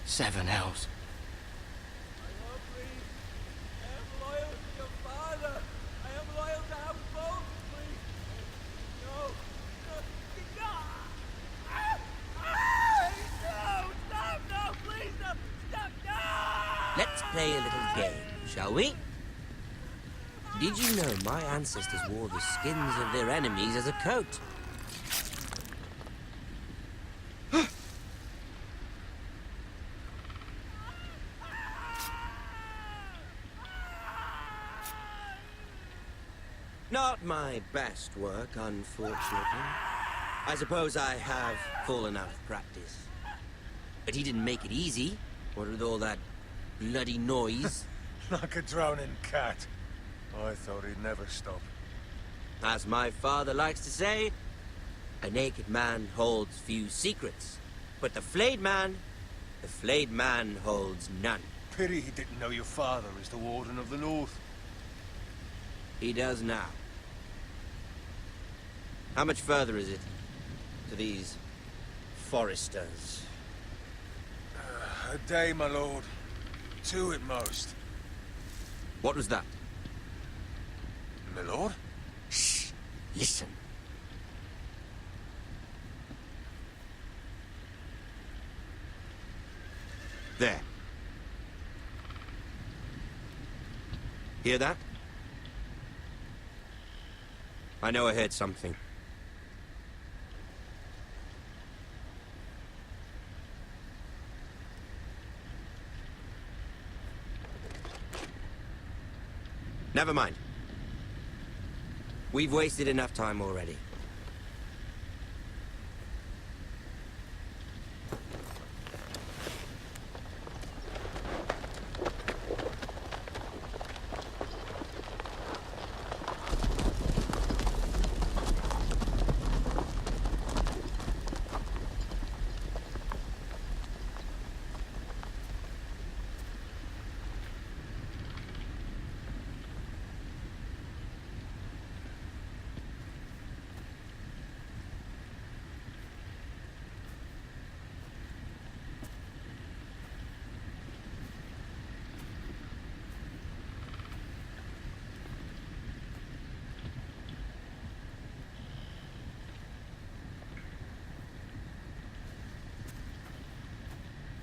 Seven hells. Let's play a little game, shall we? Did you know my ancestors wore the skins of their enemies as a coat? Not my best work, unfortunately. I suppose I have fallen out of practice. But he didn't make it easy, what with all that bloody noise. Like a drowning cat. I thought he'd never stop. As my father likes to say, a naked man holds few secrets. But the flayed man holds none. Pity he didn't know your father is the Warden of the North. He does now. How much further is it to these foresters? A day, my lord. 2 at most. What was that? My lord? Shh! Listen. There. Hear that? I know I heard something. Never mind. We've wasted enough time already.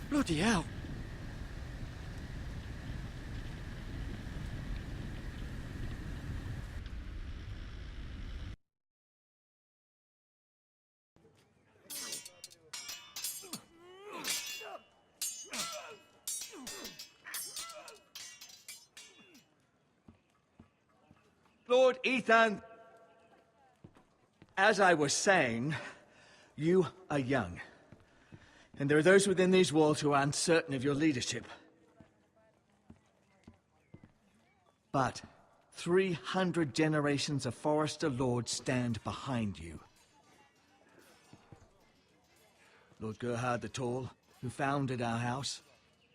Bloody hell. Lord Ethan, as I was saying, you are young. And there are those within these walls who are uncertain of your leadership. But 300 generations of Forester Lords stand behind you. Lord Gerhard the Tall, who founded our house,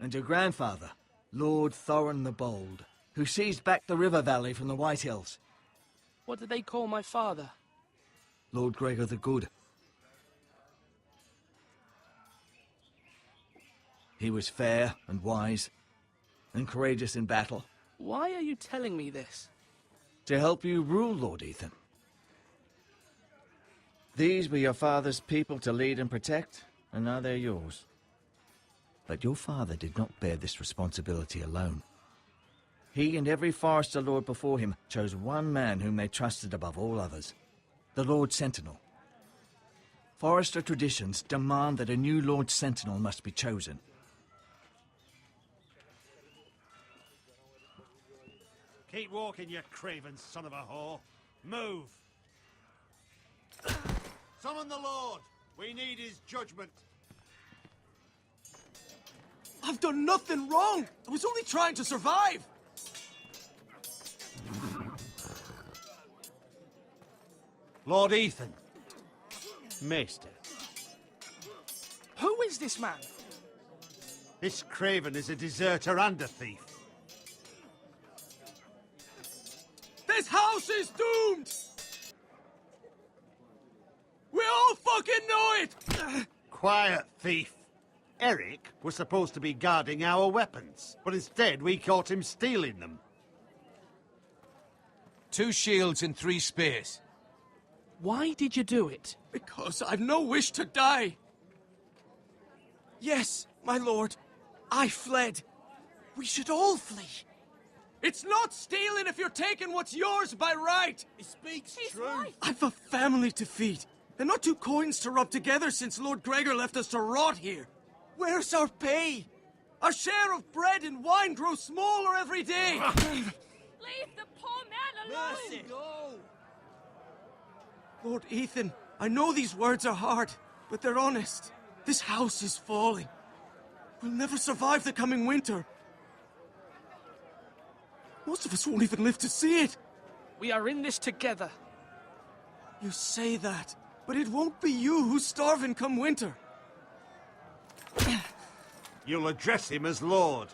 and your grandfather, Lord Thorin the Bold, who seized back the river valley from the White Hills. What did they call my father? Lord Gregor the Good. He was fair and wise, and courageous in battle. Why are you telling me this? To help you rule, Lord Ethan. These were your father's people to lead and protect, and now they're yours. But your father did not bear this responsibility alone. He and every Forester Lord before him chose one man whom they trusted above all others, the Lord Sentinel. Forester traditions demand that a new Lord Sentinel must be chosen. Keep walking, you craven son of a whore. Move! Summon the Lord! We need his judgment. I've done nothing wrong! I was only trying to survive! Lord Ethan. Maester. Who is this man? This craven is a deserter and a thief. This house is doomed! fucking know it! Quiet, thief. Eric was supposed to be guarding our weapons, but instead we caught him stealing them. 2 shields and 3 spears. Why did you do it? Because I've no wish to die. Yes, my lord. I fled. We should all flee. It's not stealing if you're taking what's yours by right. He speaks I've a family to feed, and not 2 coins to rub together since Lord Gregor left us to rot here. Where's our pay? Our share of bread and wine grows smaller every day. Leave the poor man alone! Lord Ethan, I know these words are hard, but they're honest. This house is falling. We'll never survive the coming winter. Most of us won't even live to see it. We are in this together. You say that, but it won't be you who's starving come winter. You'll address him as Lord.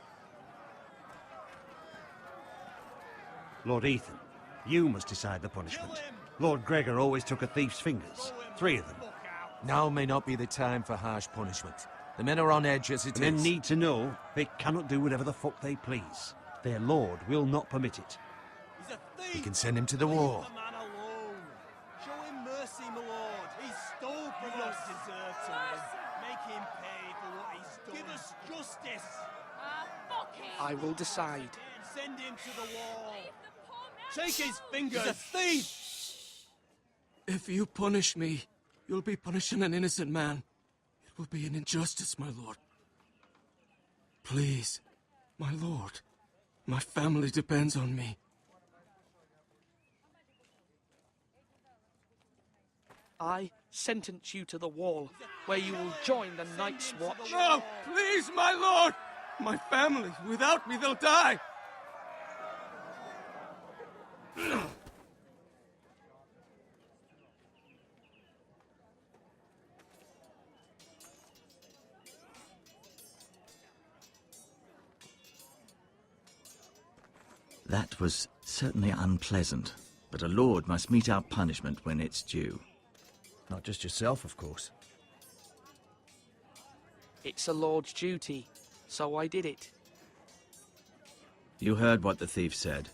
Lord Ethan, you must decide the punishment. Lord Gregor always took a thief's fingers. 3 of them. Now may not be the time for harsh punishment. The men are on edge as it is. Men need to know they cannot do whatever the fuck they please. Their lord will not permit it. He's a thief! We can send him to the war. Leave the man alone. Show him mercy, my lord. He stole from us. Deserve to live. Make him pay for what he's done. Give us justice. Fuck him! I will decide. Send him to the wall. Leave the poor man Take his alone. fingers. He's a thief. If you punish me, you'll be punishing an innocent man. It will be an injustice, my lord. Please, my lord. My family depends on me. I sentence you to the wall, where you will join the Night's Watch. No, please, my lord! My family, without me, they'll die! That was certainly unpleasant, but a lord must mete out punishment when it's due. Not just yourself, of course. It's a lord's duty, so I did it. You heard what the thief said.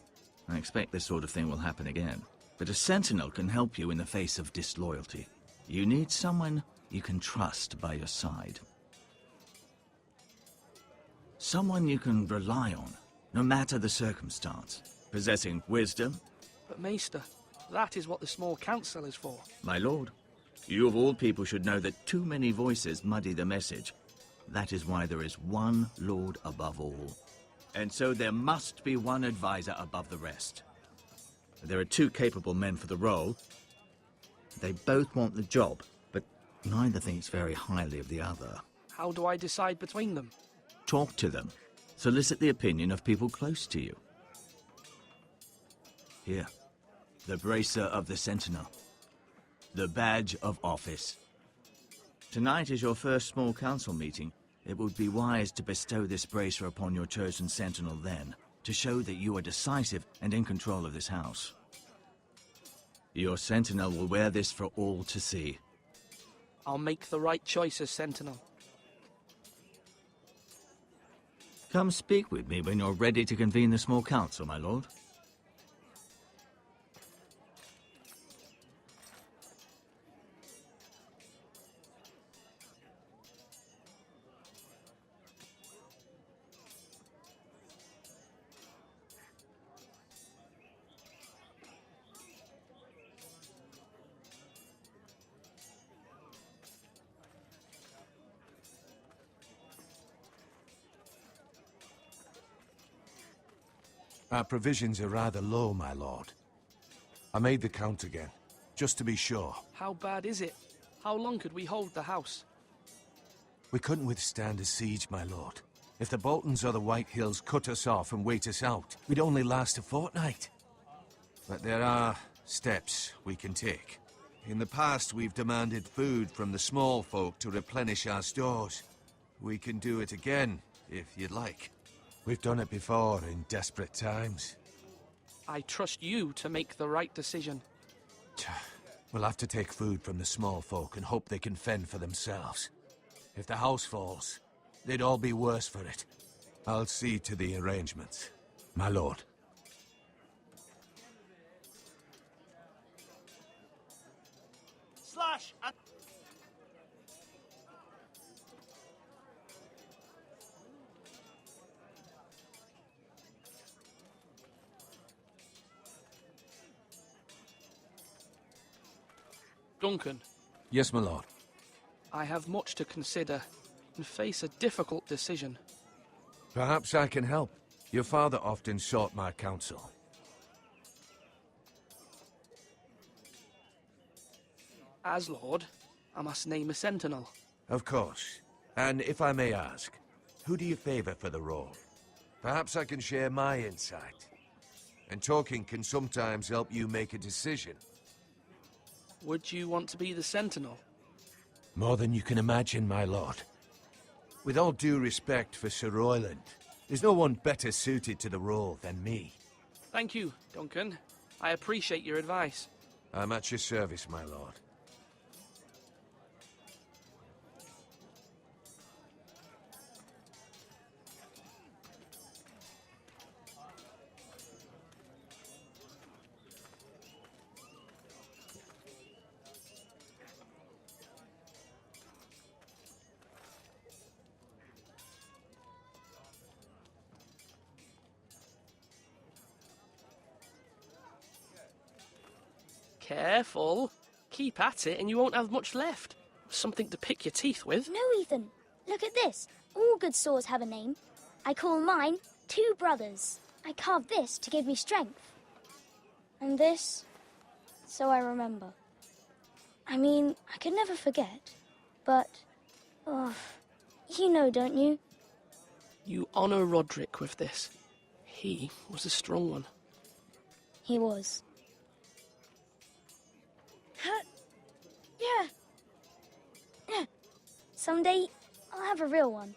I expect this sort of thing will happen again. But a sentinel can help you in the face of disloyalty. You need someone you can trust by your side. Someone you can rely on, no matter the circumstance. Possessing wisdom. But Maester, that is what the small council is for. My lord, you of all people should know that too many voices muddy the message. That is why there is one lord above all. And so there must be one advisor above the rest. There are 2 capable men for the role. They both want the job, but neither thinks very highly of the other. How do I decide between them? Talk to them. Solicit the opinion of people close to you. Here, the bracer of the Sentinel. The badge of office. Tonight is your first small council meeting. It would be wise to bestow this bracer upon your chosen sentinel then, to show that you are decisive and in control of this house. Your sentinel will wear this for all to see. I'll make the right choice as sentinel. Come speak with me when you're ready to convene the small council, my lord. Our provisions are rather low, my lord. I made the count again, just to be sure. How bad is it? How long could we hold the house? We couldn't withstand a siege, my lord. If the Boltons or the White Hills cut us off and wait us out, we'd only last a fortnight. But there are steps we can take. In the past, we've demanded food from the small folk to replenish our stores. We can do it again, if you'd like. We've done it before in desperate times. I trust you to make the right decision. We'll have to take food from the small folk and hope they can fend for themselves. If the house falls, they'd all be worse for it. I'll see to the arrangements, my lord. Slash and... Duncan, Yes, my lord. I have much to consider and face a difficult decision. Perhaps I can help. Your father often sought my counsel. As Lord, I must name a sentinel. Of course. And if I may ask, who do you favor for the role? Perhaps I can share my insight. And talking can sometimes help you make a decision. Would you want to be the sentinel? More than you can imagine, my lord. With all due respect for Sir Royland, there's no one better suited to the role than me. Thank you, Duncan. I appreciate your advice. I'm at your service, my lord. Careful. Keep at it and you won't have much left. Something to pick your teeth with. No, Ethan. Look at this. All good swords have a name. I call mine Two Brothers. I carved this to give me strength. And this, so I remember. I mean, I could never forget. But, you know, don't you? You honor Roderick with this. He was a strong one. He was. Yeah. Someday, I'll have a real one.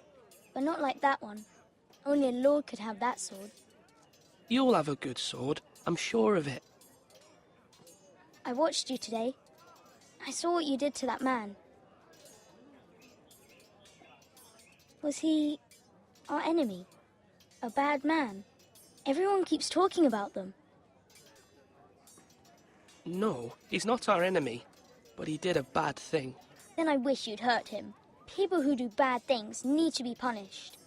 But not like that one. Only a lord could have that sword. You'll have a good sword. I'm sure of it. I watched you today. I saw what you did to that man. Was he our enemy? A bad man? Everyone keeps talking about them. No, he's not our enemy. But he did a bad thing. Then I wish you'd hurt him. People who do bad things need to be punished.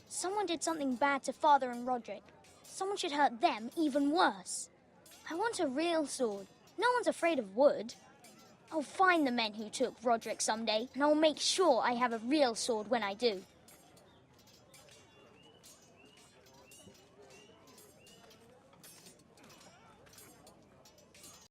Someone did something bad to Father and Roderick. Someone should hurt them even worse. I want a real sword. No one's afraid of wood. I'll find the men who took Roderick someday, and I'll make sure I have a real sword when I do.